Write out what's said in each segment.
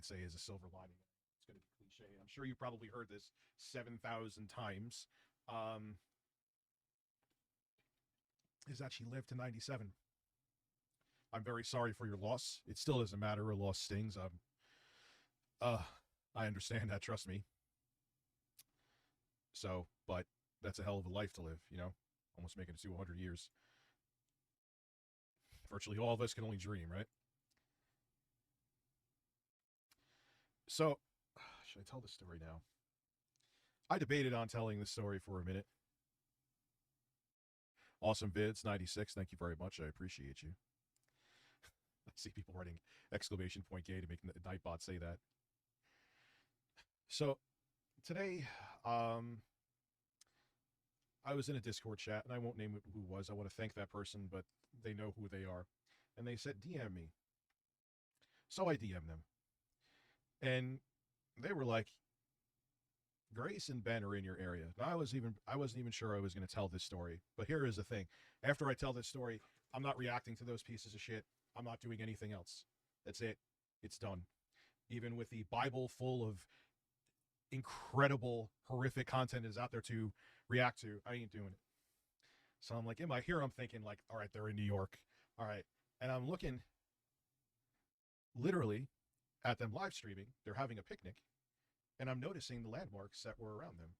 could say is a silver lining. It's going to be cliche. I'm sure you probably heard this 7,000 times. Um, is that she lived to 97. I'm very sorry for your loss. It still doesn't matter. A loss stings. Uh, I understand that. Trust me. So, but that's a hell of a life to live. Almost making it to 100 years. Virtually all of us can only dream, right? So, should I tell this story now? I debated on telling this story for a minute. Awesome vids, 96. Thank you very much. I appreciate you. I see people writing exclamation point gay to make Nightbot say that. So, today, I was in a Discord chat, and I won't name who was. I want to thank that person, but they know who they are. And they said, DM me. So I DM'd them. And they were like, Grace and Ben are in your area. Now, I wasn't even sure I was going to tell this story. But here is the thing. After I tell this story, I'm not reacting to those pieces of shit. I'm not doing anything else. That's it. It's done. Even with the Bible full of incredible, horrific content is out there to react to, I ain't doing it. So I'm like, in my here, I'm thinking like, all right, they're in New York. All right. And I'm looking literally at them live streaming. They're having a picnic. And I'm noticing the landmarks that were around them.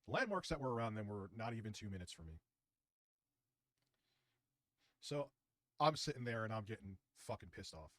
The landmarks that were around them were not even 2 minutes from me. So I'm sitting there and I'm getting fucking pissed off.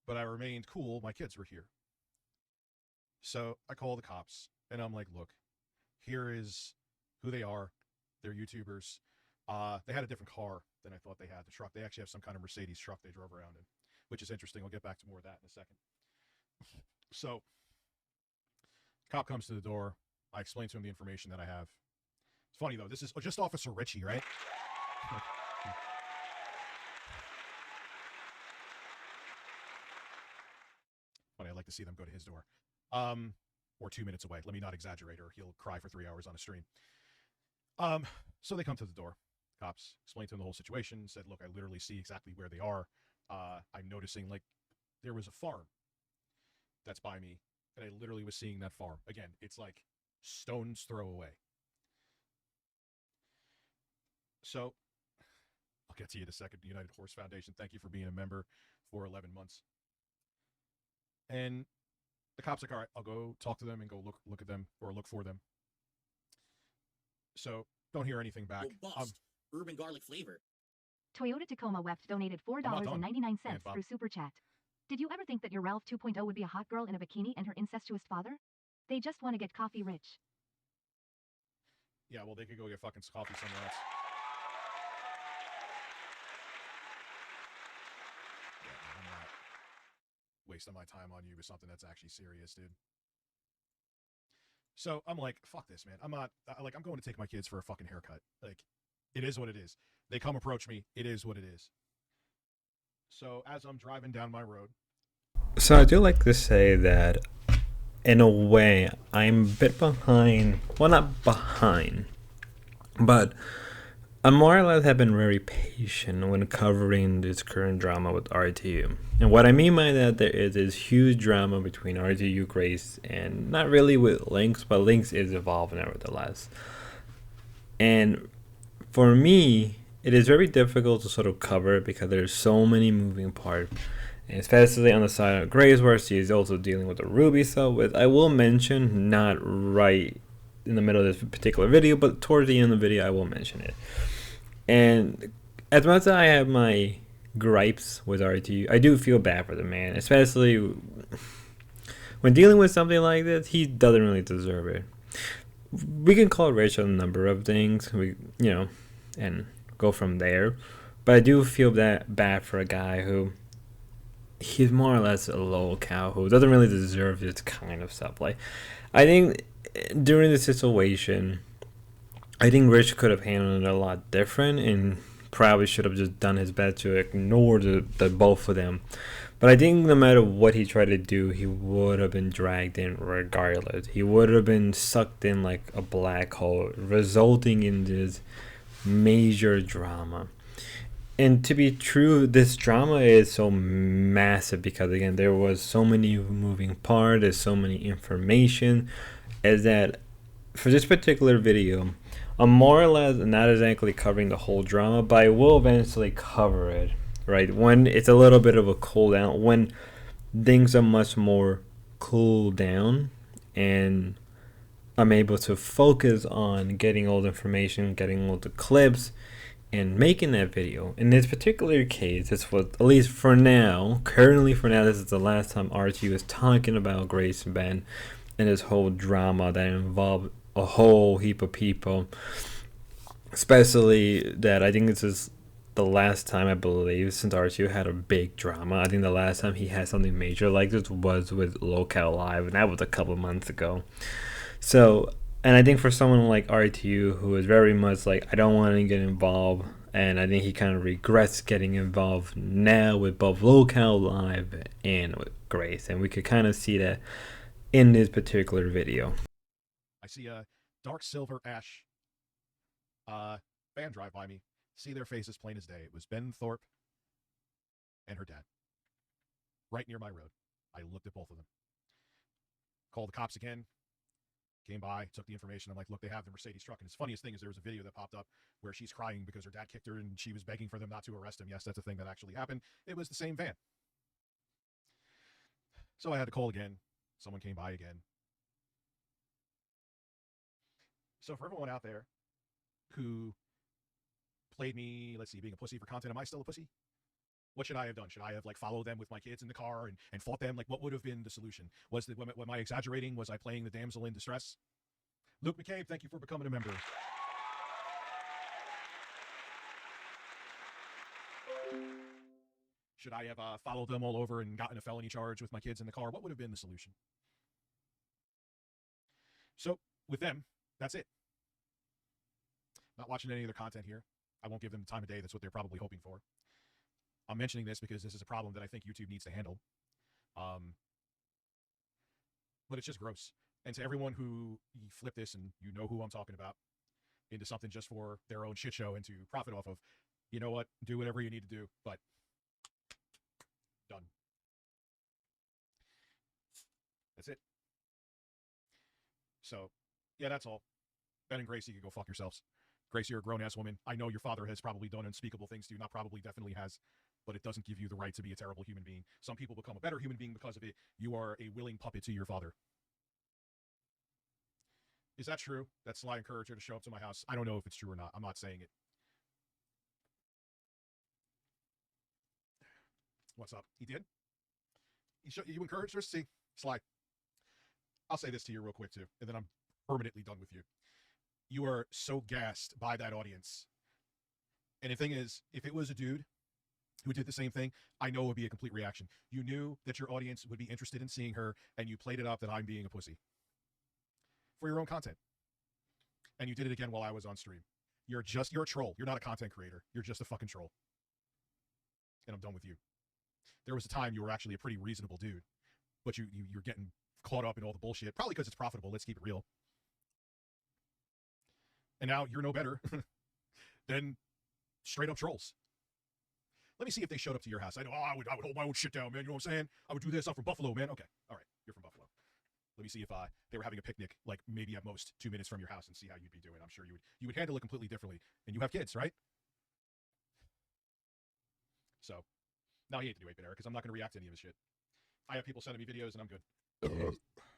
But I remained cool. My kids were here. So I call the cops and I'm like, look, here is who they are. They're YouTubers. They had a different car than I thought they had. The truck. They actually have some kind of Mercedes truck they drove around in, which is interesting. I'll get back to more of that in a second. So, cop comes to the door. I explain to him the information that I have. It's funny, though. This is just Officer Richie, right? Funny, I'd like to see them go to his door. Or 2 minutes away. Let me not exaggerate, or he'll cry for 3 hours on a stream. So they come to the door. Cops explain to him the whole situation. Said, look, I literally see exactly where they are. I'm noticing, like, there was a farm that's by me, and I literally was seeing that farm. Again, it's like stone's throw away. So, I'll get to you in a second. The United Horse Foundation, thank you for being a member for 11 months. And the cop's like, all right, I'll go talk to them and go look at them, or look for them. So, don't hear anything back. Urban garlic flavor. Toyota Tacoma Weft donated $4.99 through Super Chat. Did you ever think that your Ralph 2.0 would be a hot girl in a bikini and her incestuous father? They just want to get coffee rich. Yeah, well, they could go get fucking coffee somewhere else. Yeah, I'm not wasting my time on you with something that's actually serious, dude. So I'm like, fuck this, man. I'm going to take my kids for a fucking haircut. Like, it is what it is. They come approach me. It is what it is. So as I'm driving down my road. So I do like to say that, in a way, I'm a bit behind. Well, not behind, but I more or less have been very patient when covering this current drama with RTU. And what I mean by that, there is this huge drama between RTU, Grace, and not really with linx, but linx is evolved nevertheless. And for me, it is very difficult to sort of cover because there's so many moving parts, and especially on the side of Grace, where she is also dealing with the Ruby stuff, which I will mention, not right in the middle of this particular video, but towards the end of the video, I will mention it. And as much as I have my gripes with RTU, I do feel bad for the man, especially when dealing with something like this. He doesn't really deserve it. We can call Rich a number of things, and go from there, but I do feel that bad for a guy who he's more or less a low cow who doesn't really deserve this kind of stuff. Like, I think during the situation, I think Rich could have handled it a lot different and probably should have just done his best to ignore the both of them. But I think no matter what he tried to do, he would have been dragged in regardless. He would have been sucked in like a black hole, resulting in this major drama. And to be true, this drama is so massive because again, there was so many moving parts, there's so many information, is that for this particular video, I'm more or less not exactly covering the whole drama, but I will eventually cover it, right? When it's a little bit of a cool down, when things are much more cool down, and I'm able to focus on getting all the information, getting all the clips, and making that video. In this particular case, this was, at least for now, currently for now, this is the last time RTU is talking about Grace and Ben and this whole drama that involved a whole heap of people. Especially that I think this is the last time, I believe, since RTU had a big drama. I think the last time he had something major like this was with Locale Live, and that was a couple of months ago. So, and I think for someone like RTU, who is very much like, I don't want to get involved, and I think he kind of regrets getting involved now with both Locale Live and with Grace, and we could kind of see that in this particular video. I see a dark silver ash van drive by me. See their faces plain as day. It was Ben Thorpe and her dad. Right near my road. I looked at both of them. Called the cops again. Came by, took the information. I'm like, look, they have the Mercedes truck. And the funniest thing is there was a video that popped up where she's crying because her dad kicked her and she was begging for them not to arrest him. Yes, that's a thing that actually happened. It was the same van. So I had to call again. Someone came by again. So for everyone out there who played me, let's see, being a pussy for content, am I still a pussy? What should I have done? Should I have like followed them with my kids in the car and fought them? Like, what would have been the solution? Was I exaggerating? Was I playing the damsel in distress? Luke McCabe, thank you for becoming a member. Should I have followed them all over and gotten a felony charge with my kids in the car? What would have been the solution? So with them, that's it. Not watching any other content here. I won't give them the time of day. That's what they're probably hoping for. I'm mentioning this because this is a problem that I think YouTube needs to handle. But it's just gross. And to everyone who flip this, and you know who I'm talking about, into something just for their own shit show and to profit off of, you know what? Do whatever you need to do, but done. That's it. So, yeah, that's all. Ben and Grace, you can go fuck yourselves. Grace, you're a grown-ass woman. I know your father has probably done unspeakable things to you. Not probably, definitely has. But it doesn't give you the right to be a terrible human being. Some people become a better human being because of it. You are a willing puppet to your father. Is that true? That Sly encouraged her to show up to my house? I don't know if it's true or not. I'm not saying it. What's up? He did? You encouraged her? See, Sly, I'll say this to you real quick, too, and then I'm permanently done with you. You are so gassed by that audience. And the thing is, if it was a dude who did the same thing, I know it would be a complete reaction. You knew that your audience would be interested in seeing her, and you played it up that I'm being a pussy. For your own content. And you did it again while I was on stream. You're a troll. You're not a content creator. You're just a fucking troll. And I'm done with you. There was a time you were actually a pretty reasonable dude, but you're getting caught up in all the bullshit, probably because it's profitable. Let's keep it real. And now you're no better than straight up trolls. Let me see if they showed up to your house. I know, I would hold my own shit down, man. You know what I'm saying? I would do this. I'm from Buffalo, man. Okay. All right. You're from Buffalo. Let me see if they were having a picnic, like maybe at most 2 minutes from your house, and see how you'd be doing. I'm sure you would handle it completely differently. And you have kids, right? So, now he ain't the new 8-bit era because I'm not going to react to any of his shit. I have people sending me videos, and I'm good.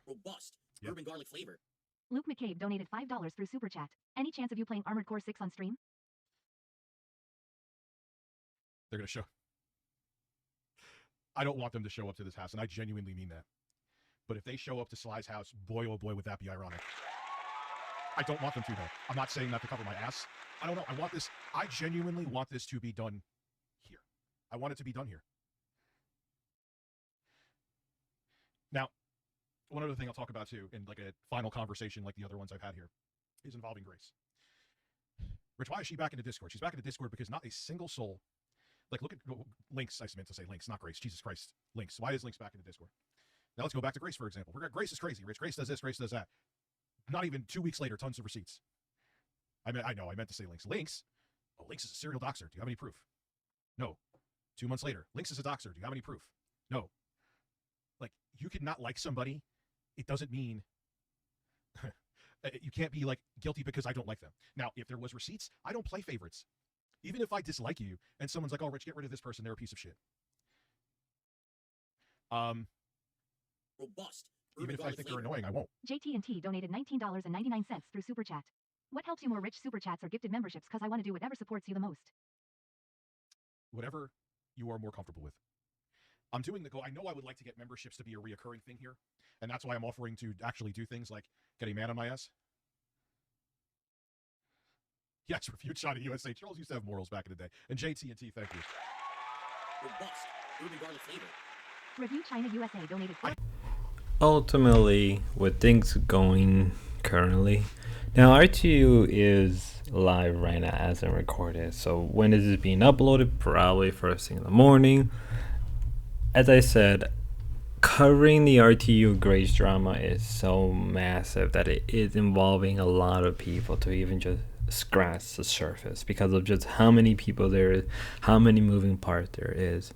Robust. Yep. Urban garlic flavor. Luke McCabe donated $5 through Super Chat. Any chance of you playing Armored Core 6 on stream? They're going to show. I don't want them to show up to this house, and I genuinely mean that. But if they show up to Sly's house, boy, oh boy, would that be ironic. I don't want them to, though. I'm not saying that to cover my ass. I don't know. I genuinely want this to be done here. I want it to be done here. Now, one other thing I'll talk about, too, in like a final conversation like the other ones I've had here, is involving Grace. Rich, why is she back in the Discord? She's back in the Discord because not a single soul, like look at Linx, I meant to say Linx, not Grace, Jesus Christ, Linx. Why is Linx back in the Discord? Now let's go back to Grace, for example. Grace is crazy, Rich. Grace does this, Grace does that. Not even 2 weeks later, tons of receipts. I meant to say Linx. Linx? Oh, Linx is a serial doxer. Do you have any proof? No. 2 months later, linx is a doxer. Do you have any proof? No. Like, you could not like somebody. It doesn't mean you can't be like guilty because I don't like them. Now, if there was receipts, I don't play favorites. Even if I dislike you and someone's like, oh, Rich, get rid of this person, they're a piece of shit. Robust. Even if I think they're annoying, I won't. JT&T donated $19.99 through Super Chat. What helps you more, Rich? Super Chats or gifted memberships? Because I want to do whatever supports you the most. Whatever you are more comfortable with. I'm doing the goal. I know I would like to get memberships to be a reoccurring thing here, and that's why I'm offering to actually do things like get a man on my ass. Yes, Review China USA. Charles used to have morals back in the day. And JT&T, thank you. Robust. Irregardless flavor. Review China USA donated Ultimately, with things going currently, now RTU is live right now as I record it. So when is this being uploaded? Probably first thing in the morning. As I said, covering the RTU Grace drama is so massive that it is involving a lot of people to even just scratch the surface because of just how many people there is, how many moving parts there is.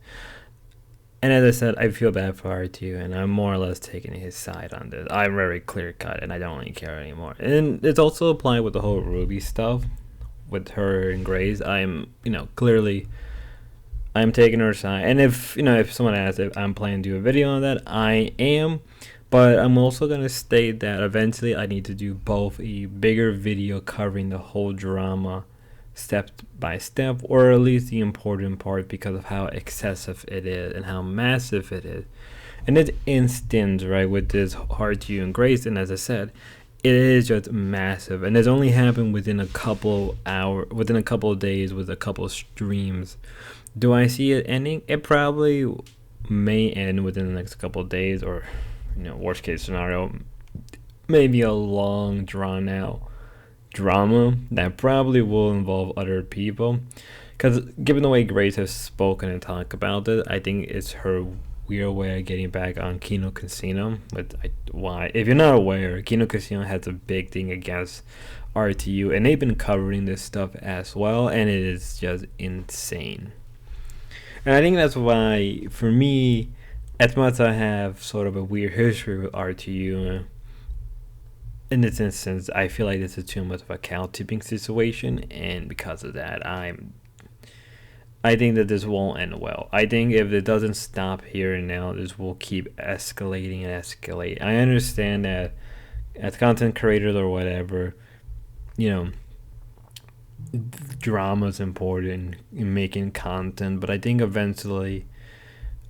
And as I said, I feel bad for RTU, and I'm more or less taking his side on this. I'm very clear cut, and I don't really care anymore. And it's also applied with the whole Ruby stuff, with her and Grace. I'm, clearly, I'm taking her side. And if someone asks if I'm planning to do a video on that, I am. But I'm also going to state that eventually I need to do both a bigger video covering the whole drama step by step, or at least the important part because of how excessive it is and how massive it is. And this instance, right, with this RTU and Grace, and as I said, it is just massive, and it's only happened within a couple of days with a couple of streams. Do I see it ending? It probably may end within the next couple of days, or worst case scenario, maybe a long drawn out drama that probably will involve other people, because given the way Grace has spoken and talked about it, I think it's her weird way of getting back on Kino Casino. Why, if you're not aware, Kino Casino has a big thing against RTU, and they've been covering this stuff as well, and it is just insane. And I think that's why, for me, as much as I have sort of a weird history with RTU, in this instance, I feel like this is too much of a cow tipping situation, and because of that, I think that this won't end well. I think if it doesn't stop here and now, this will keep escalating and escalate. I understand that as content creators or whatever, drama is important in making content, but I think eventually,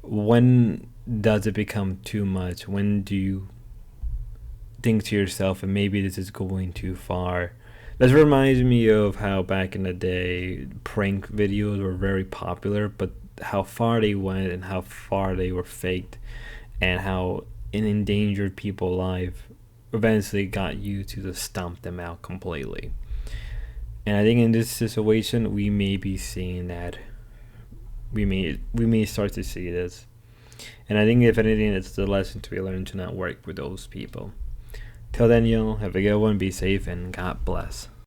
when does it become too much? When do you think to yourself, and maybe this is going too far? This reminds me of how back in the day prank videos were very popular, but how far they went and how far they were faked, and how it endangered people's life eventually got you to just stomp them out completely. And I think in this situation we may be seeing that. We may start to see this. And I think if anything, it's the lesson to be learned to not work with those people. Till then, y'all, have a good one, be safe, and God bless.